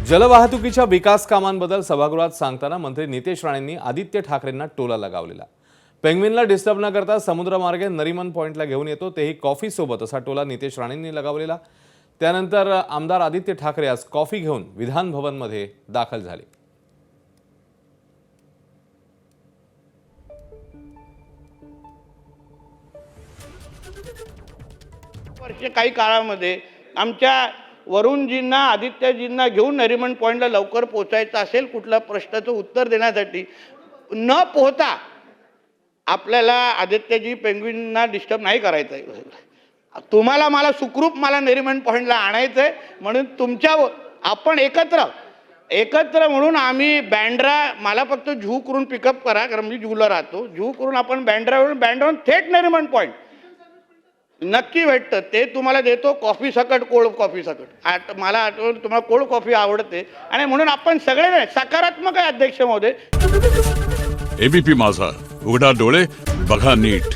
जलवाहतुकीच्या विकास कामांबद्दल सभागृहात सांगताना मंत्री नितेश राणेंनी आदित्य ठाकरेंना टोला लगावलेला। पेंग्विनला डिस्टर्ब न करता समुद्रमार्गे नरीमन पॉइंटला घेऊन येतो, तेही कॉफी सोबत, असा टोला नितेश राणेंनी लगावलेला। त्यानंतर आमदार आदित्य ठाकरे आज कॉफी घेऊन विधान भवनमध्ये दाखल झाले। वर्ष काही काळामध्ये आमच्या वरुणजींना आदित्यजींना घेऊन नरीमन पॉइंटला लवकर पोहोचायचं असेल, कुठल्या प्रश्नाचं उत्तर देण्यासाठी न पोहता आपल्याला आदित्यजी पेंग्विनना डिस्टर्ब नाही करायचं आहे। तुम्हाला मला सुखरूप मला नरीमन पॉइंटला आणायचं आहे, म्हणून तुमच्या आपण एकत्र म्हणून आम्ही बँड्रा, मला फक्त जुहू करून पिकअप करा, कारण मी जुहूला राहतो, जुहू करून आपण बँड्रावरून थेट नरीमन पॉइंट नक्की भेटतं। ते तुम्हाला देतो कॉफी सकट, कोल्ड कॉफी सकट। मला आठवण तुम्हाला कोल्ड कॉफी आवडते आणि म्हणून आपण सगळे सकारात्मक आहे अध्यक्ष महोदय। एबीपी माझा, उघडा डोळे बघा नीट।